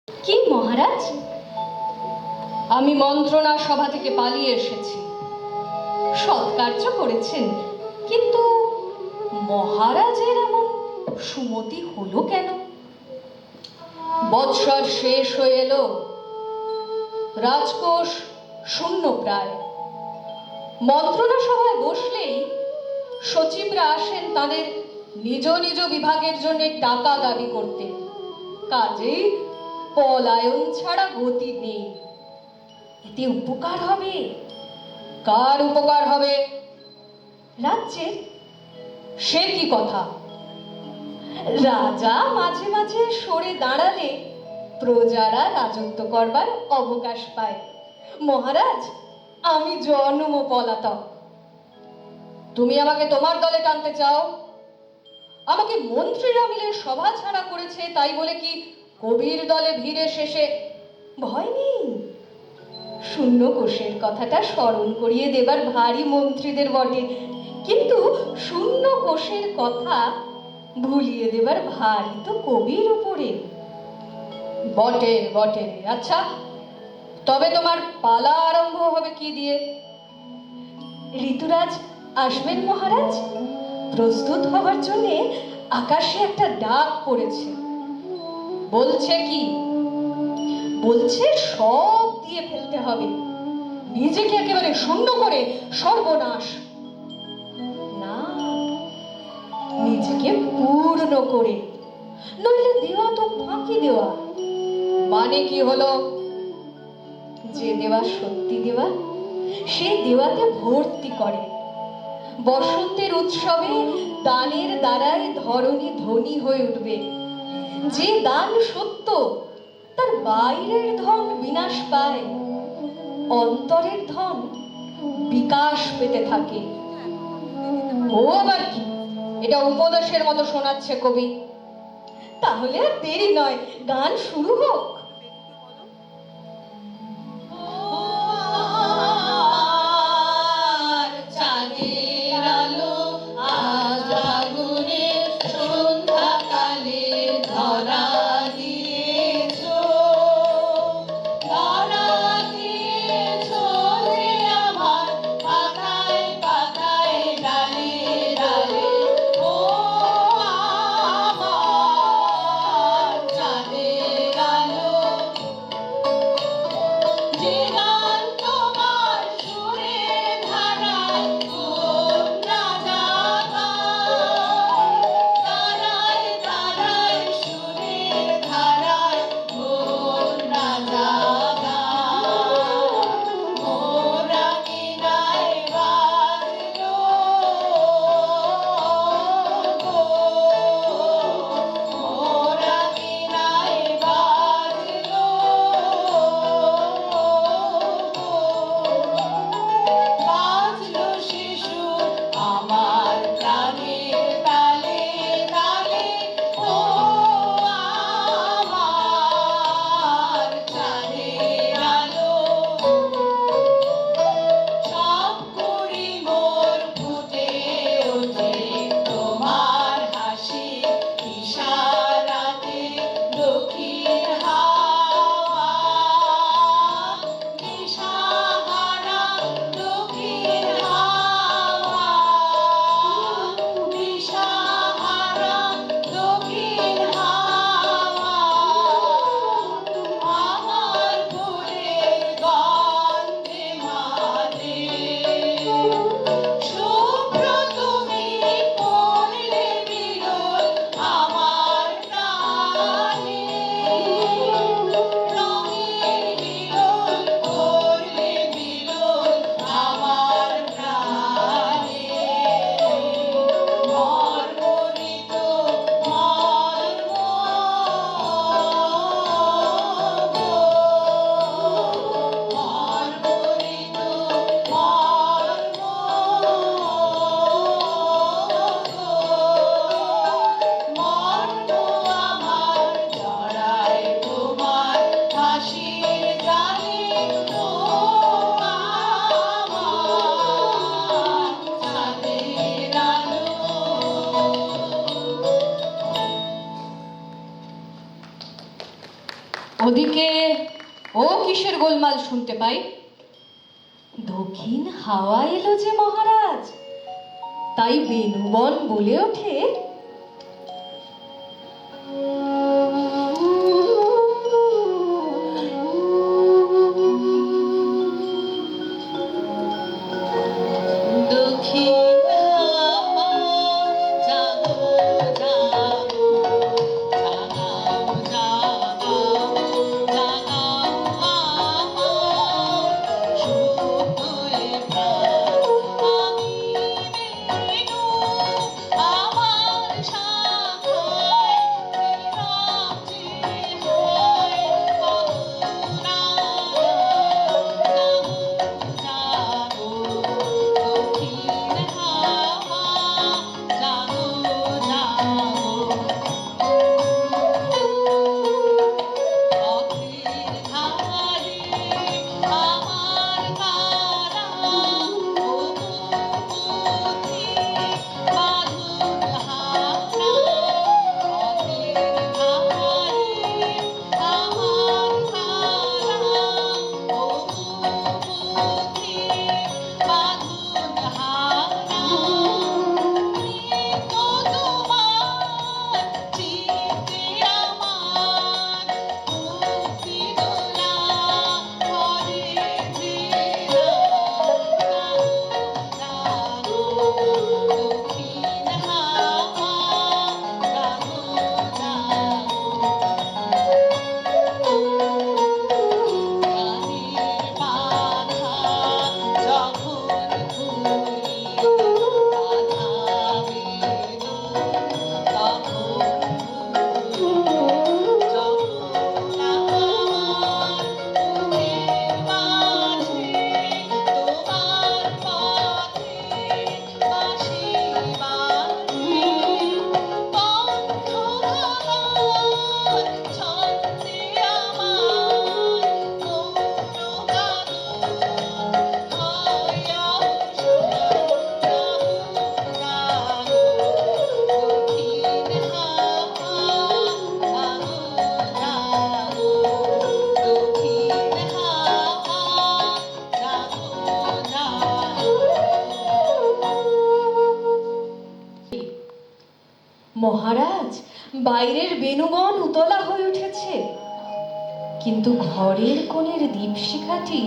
কি মহারাজ? আমি মন্ত্রণা সভা থেকে পালিয়ে এসেছি। সৎকার্য করেছেন, কিন্তু মহারাজের এমন সুমতি হলো কেন? বৎসর শেষ হয়ে এলো, রাজকোষ শূন্য প্রায়। মন্ত্রণা সভায় বসলেই সচিবরা আসেন তাদের নিজ নিজ বিভাগের জন্য টাকা দাবি করতে। কাজেই পলায়ন ছাড়া গতি নেই। এতে উপকার হবে। কার উপকার হবে? রাজ্যের। সে কি কথা? রাজা মাঝে মাঝে সরে দাঁড়ালে প্রজারা রাজত্ব করবার অবকাশ পায়। মহারাজ, আমি জন্ম পলাতক। তুমি আমাকে তোমার দলে টানতে চাও? আমাকে মন্ত্রীরা মিলে সভা ছাড়া করেছে তাই বলে কি কবির দলে ভিড়ে শেষে? ভয় নেই। শূন্য কোষের কথাটা স্মরণ করিয়ে দেবার ভারী মন্ত্রীদের বটে, কিন্তু শূন্য কোষের কথা ভুলিয়ে দেবার ভারী তো কবির উপরে। বটে বটে। আচ্ছা, তবে তোমার পালা আরম্ভ হবে কি দিয়ে? ঋতুরাজ আসবেন মহারাজ। প্রস্তুত হবার জন্যে আকাশে একটা ডাক পড়েছে। বলছে কি? বলছে সব দিয়ে ফেলতে হবে, নিজেকে একেবারে শূন্য করে সর্বনাশ। না, নিজেকে পূর্ণ করে, নইলে দেওয়া তো ফাঁকি দেওয়া। মানে কি হলো? যে দেওয়া সত্যি দেওয়া, সে দেওয়াতে ভর্তি করে। বসন্তের উৎসবে দানের দ্বারাই ধরণী ধনী হয়ে উঠবে। যে দান সত্য, তার বাইরের ধন বিনাশ পায়, অন্তরের ধন বিকাশ পেতে থাকে। ও আবার কি? এটা উপদেশের মতো শোনাচ্ছে কবি। তাহলে আর দেরি নয়, গান শুরু হোক। Hello. ওদিকে ও কিসের গোলমাল শুনতে পাই? দক্ষিণ হাওয়া এলো যে মহারাজ, তাই বেনুবন বলে ওঠে। মহারাজ, বাইরের বেনুবন উতলা হয়ে উঠেছে, কিন্তু ঘরের কোণের দীপশিখাটি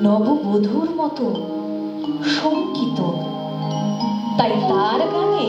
নববধূর মতো শঙ্কিত। তাই তার গানে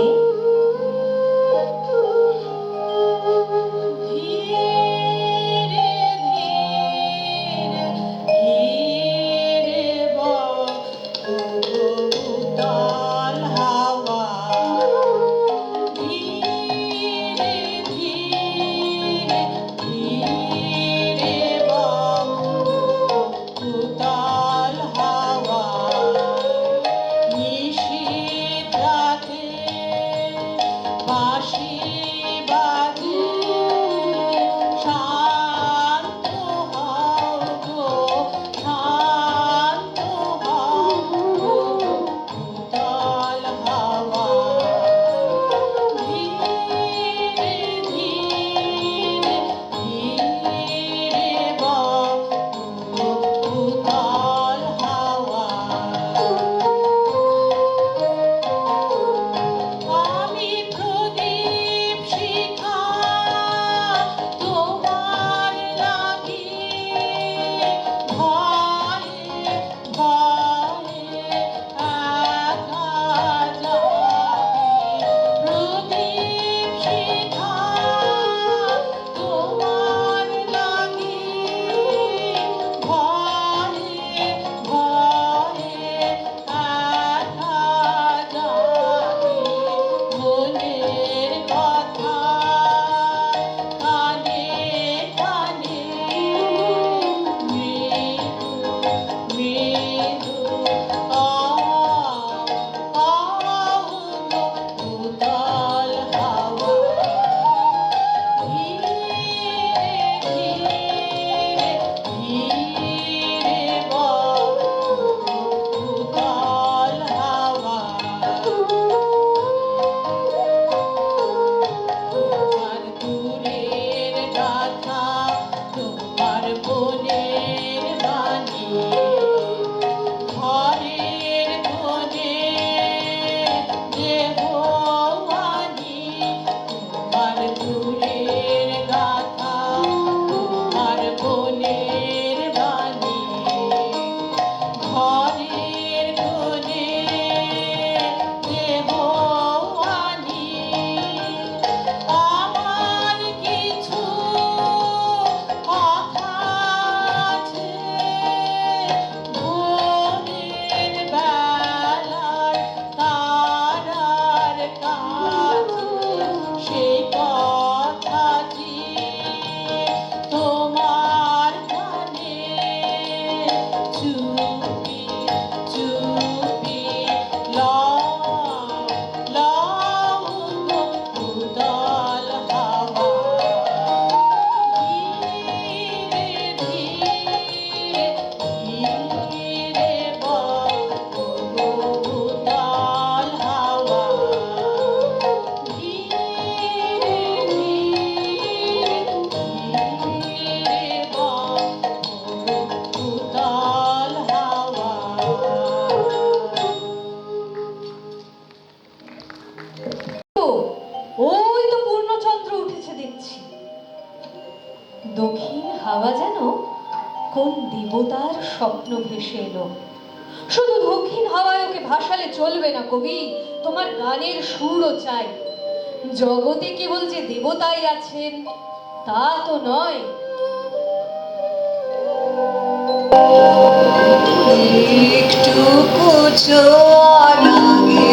ওই তো পূর্ণচন্দ্র উঠেছে দেখছি। দক্ষিণ হাওয়া যেন কোন দেবতার স্বপ্ন ভেসে এলো। শুধু দক্ষিণ হাওয়ায় ওকে ভাসালে চলবে না কবি, তোমার গানের সুরও চাই। জগতে কেবল যে দেবতাই আছেন তা তো নয়। একটুকু ছোঁয়া লাগে,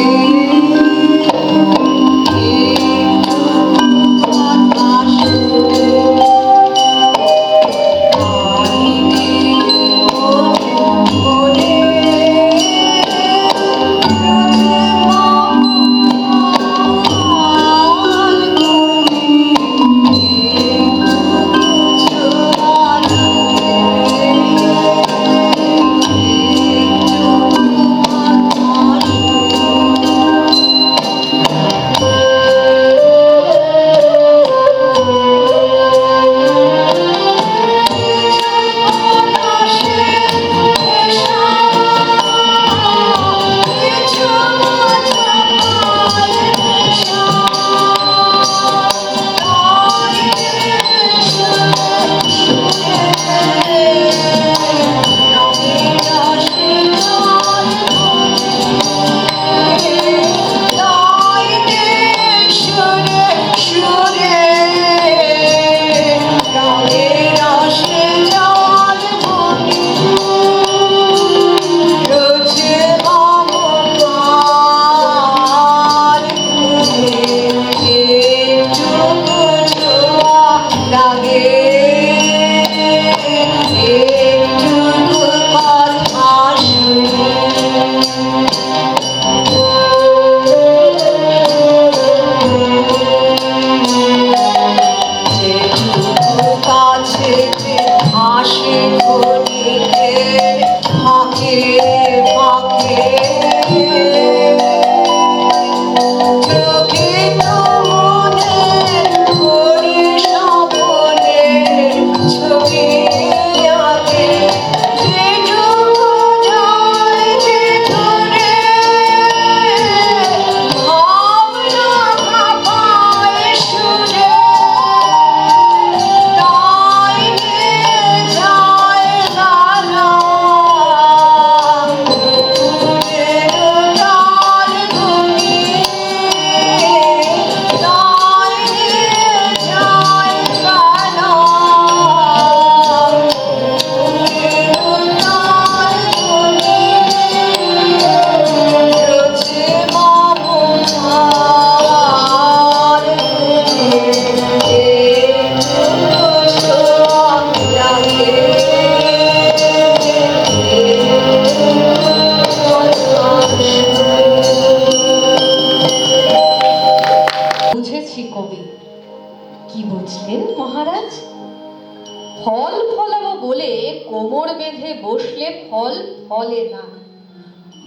ফল ফলাবো বলে কোমর বেঁধে বসলে ফল ফলে না।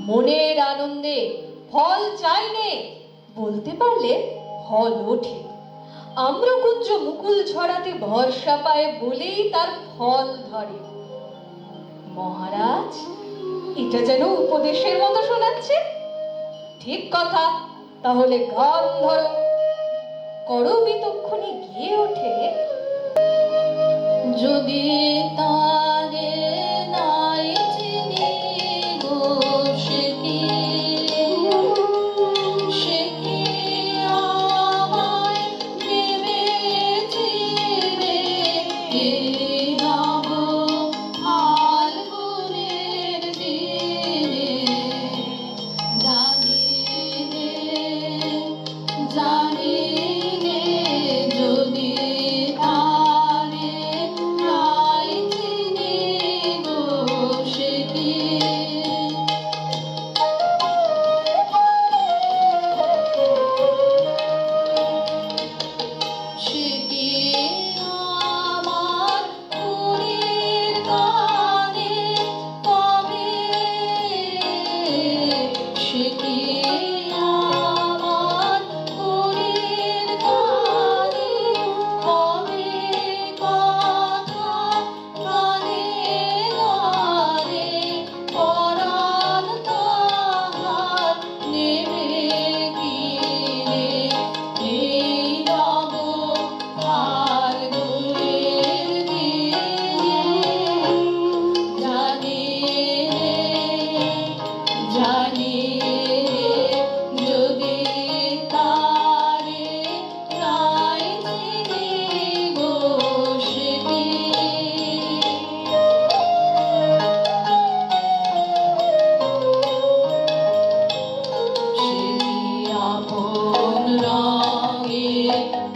মনের আনন্দে ফল চাইলে বলতে পারলে ফল ওঠে। আম্রকুঞ্জ মুকুল ছড়াতে ভরসা পায় বলেই তার ফল ধরে। মহারাজ, এটা যেন উপদেশের মতো শোনাচ্ছে। ঠিক কথা, তাহলে গান ধরো। করবি তক্ষুনি গিয়ে ওঠে, যদি তারে নাই চিনি গো সে কি আমায় ভেবেছি রে এই নব ফাল্গুনের দিনে। জানি রে যদি তারে নাই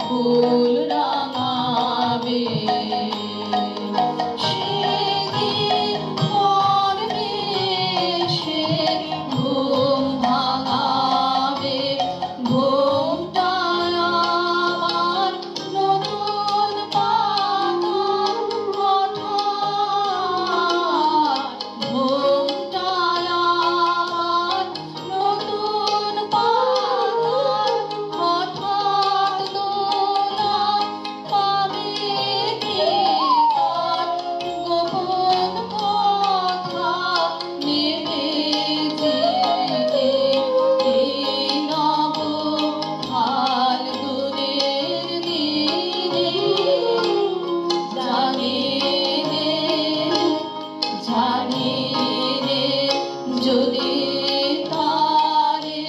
ফুল রাঙাবে সেদিন পরবে সে ঘুম ভাঙাবে ঘুমটা আমার নতুন পাতা হঠাৎ ঘুমটা আমার নতুন পাতা হঠাৎ দোলা পাবে কে তার গোপন কথা নেবে জেগে এই নব ফাল্গুনের দিনে জানে রে যদি তারে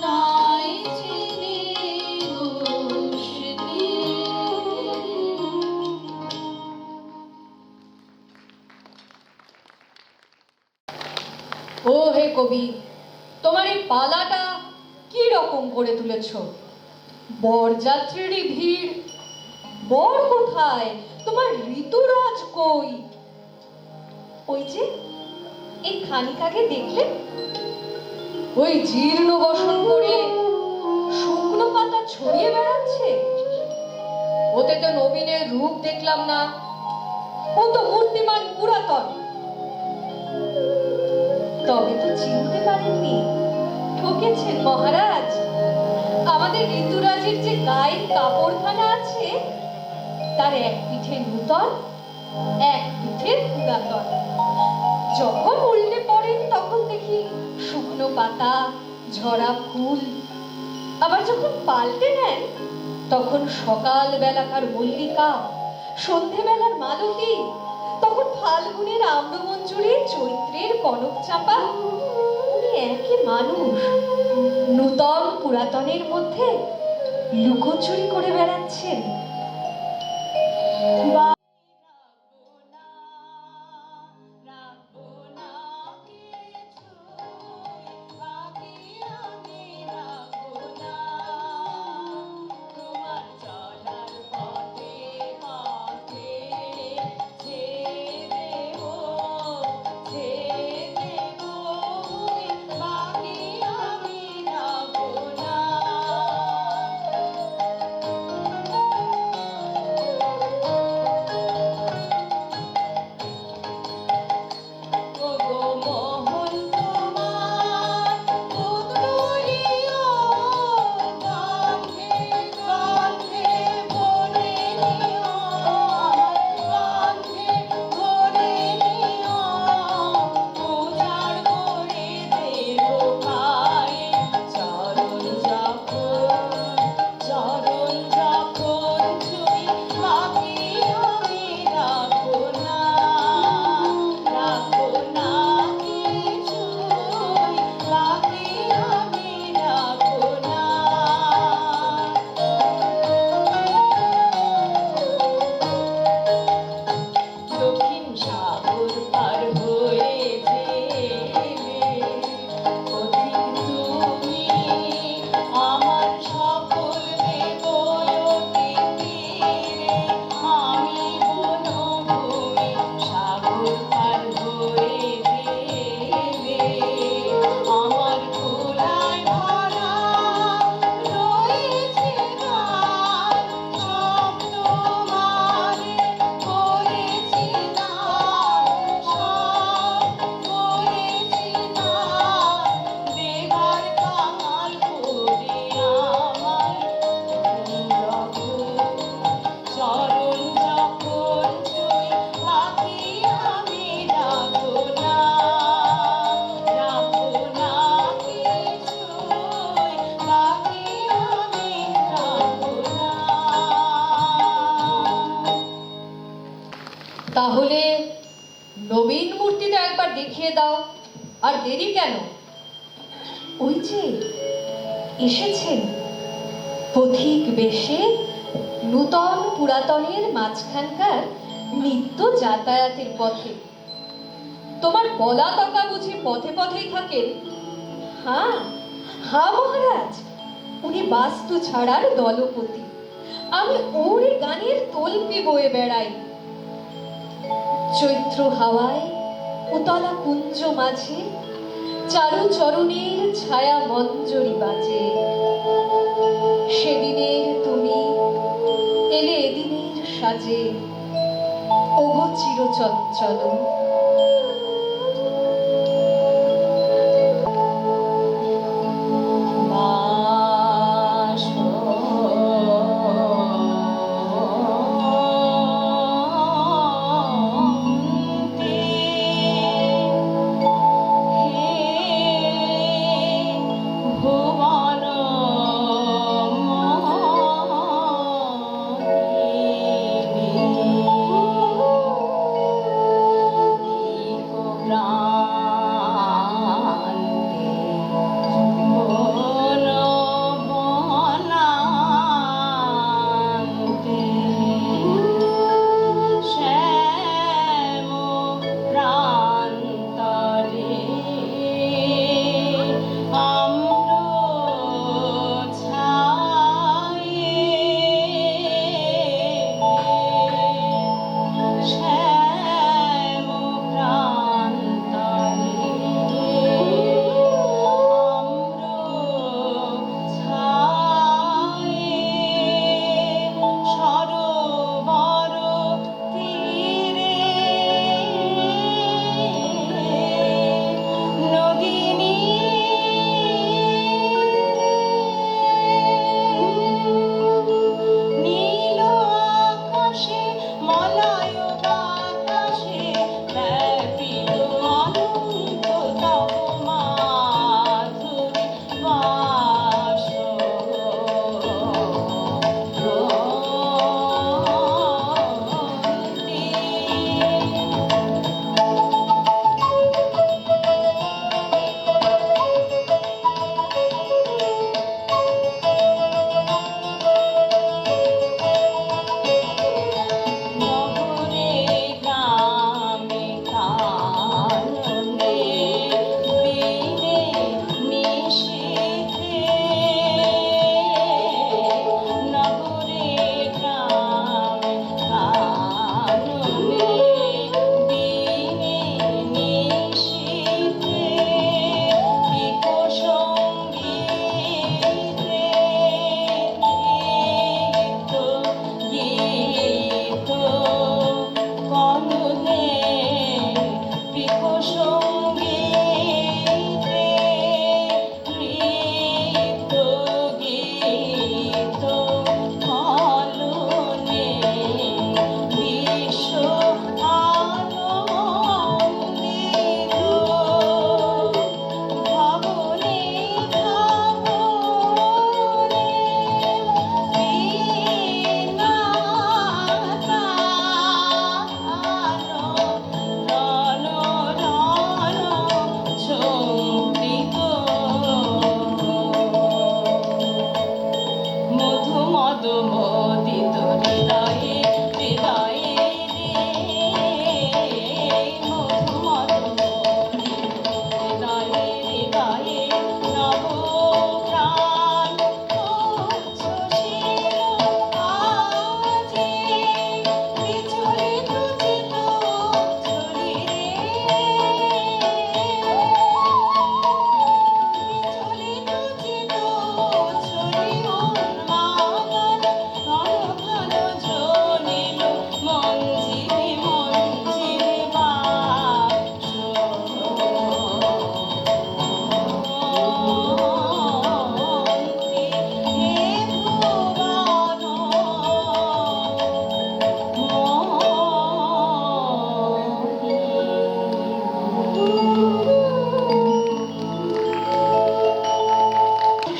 নাই চিনি দুষ্টি ও হে কবি, তোমার এই পালাটা কি রকম করে তুলেছ? বরযাত্রীরই ভিড়, বর কোথায়? তোমার ঋতুরাজ কই? ওই যে এই খানিকাকে দেখলে, ওই জীর্ণ বসন করে শুকনো পাতা ছড়িয়ে বেড়াচ্ছে। ওতে তো নবীনের রূপ দেখলাম না, ও তো মূর্তিমান পুরাতন। তবে তো চিনতে পারেননি, ঠকেছেন মহারাজ। আমাদের ঋতুরাজের যে গায়ের কাপড়খানা আছে, তার এক পিঠে নূতন, এক পিঠে পুরাতন। যখন উল্টে পড়েন তখন দেখি শুকনো পাতা, ঝরা ফুল। আবার যখন পাল্টে নেন তখন সকাল বেলাকার মল্লিকা, সন্ধেবেলার মালতী, তখন ফাল্গুনের আম্রমঞ্জুরি, চৈত্রের কনক চাপা। উনি একই মানুষ, নূতন পুরাতনের মধ্যে লুকোচুরি করে বেড়াচ্ছেন। তাহলে নবীন মূর্তিটা একবার দেখিয়ে দাও। আর দেরি কেন? ওই যে এসেছেন পথিক বেশে, নূতন পুরাতনের মাঝখানকার নিত্য যাতায়াতের পথে। তোমার পলাতকা বুঝি পথে পথেই থাকেন? হ্যাঁ হ্যাঁ মহারাজ, উনি বাস্তু ছাড়ার দলপতি। আমি ওরে গানের তল্পি বয়ে বেড়াই। চৈত্র হাওয়ায় উতলা কুঞ্জ মাঝে চারু চরণের ছায়া মঞ্জরি বাজে। সেদিনের তুমি এলে এদিনের সাজে, ওগো চিরচঞ্চল।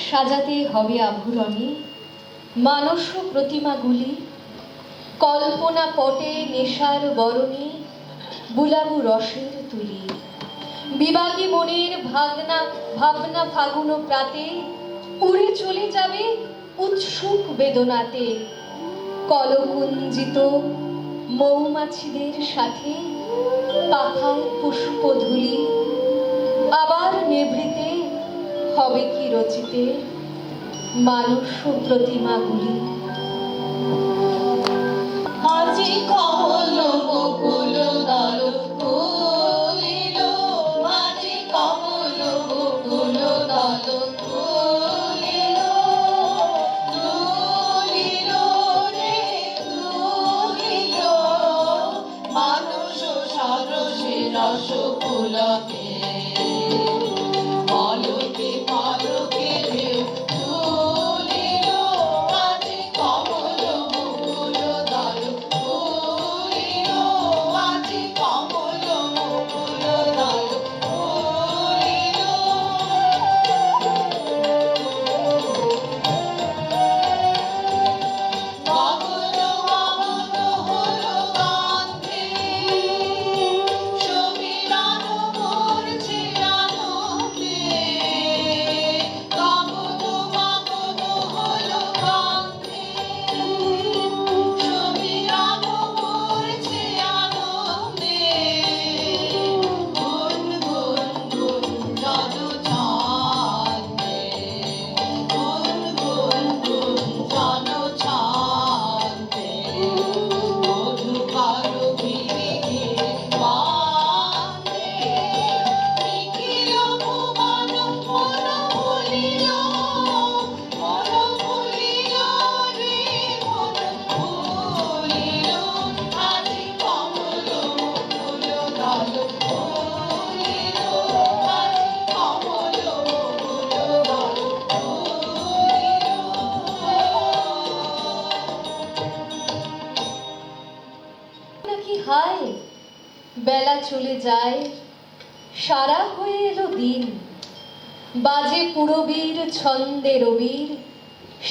সাজাতে হবে আভরণে মানস প্রতিমাগুলি, কল্পনা পটে নেশার বরণে বুলাবু রসের তুলি। বিবাহী মনের ভাবনা ফাগুন প্রাতে উড়ে চলে যাবে উৎসুক বেদনাতে। কলকুঞ্জিত মৌমাছিদের সাথে পাখায় পুষ্পধূলি, আবার নিভৃতে হবে কি রচিতে মানস প্রতিমাগুলি। হায় বেলা চলে যায়, সারা হয়ে এলো দিন, বাজে পুরবীর ছন্দে রবির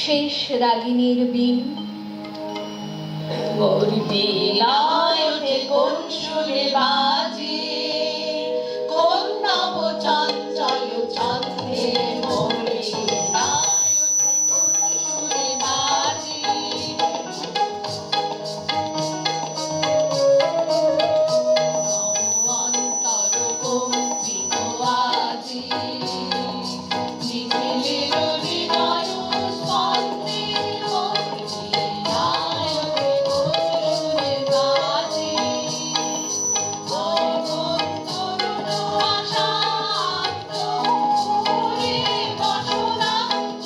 শেষ রাগিনীর বিন। মোর বিলায় ওঠে কোন সুরে বাজে, কোন নব চঞ্চল ছন্দে মোর বিলায় ওঠে কোন সুরে বাজে। অন্তর কম্পিত আজি, নিখিলের হৃদয় স্পন্দে মোর বিলায় ওঠে কোন সুরে বাজে। অগণ তরুণ আশান্ত ফুলে বাসনা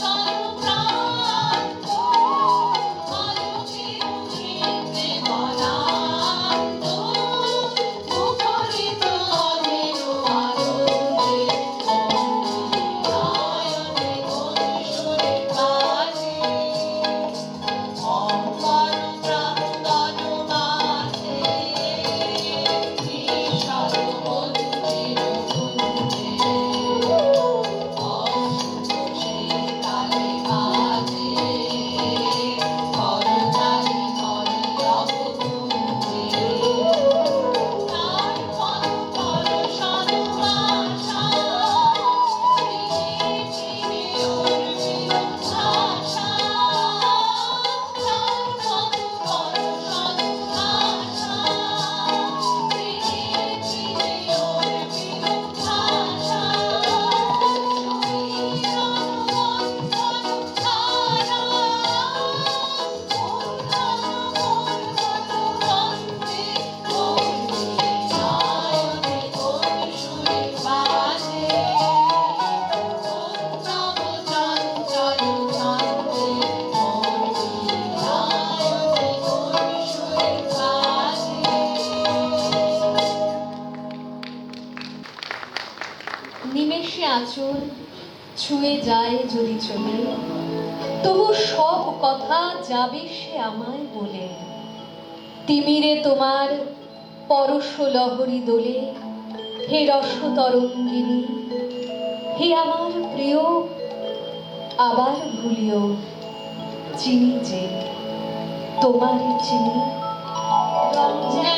জনপ্রান্ত, আলোকে উঠেছে বনান্ত, মুখরিত অধীর আনন্দে মন্দিরায়নে কোন সুরে বাজে। অম্বর প্রাঙ্গণ মাঝে নিঃস্বর মন্দির কুঞ্জে, অশুভ সেই তালে বাজে করতালি পল্লব কুঞ্জে। তার পদ পরশন আশা, চিরে চিরে উর্মিল ভাষা। তার পদ পরশন আশা, চিরে চিরে উর্মিল ভাষা। সুবীর অনুবন্ধন ধারা, বন্দে মোর বিলায়নে কোন সুরে বাজে। কোন নব চঞ্চল ছন্দে মোর বিলায়নে কোন সুরে বাজে। নিমেষে আঁচল ছুঁয়ে যায় যদি চলে, তবু সব কথা যাবে সে আমায় বলে। তিমিরে তোমার পরশ লহরী দোলে, হে রস তরঙ্গিনী, হে আমার প্রিয়, আবার ভুলিও চিনি যে তোমার চিনি। রঞ্জনা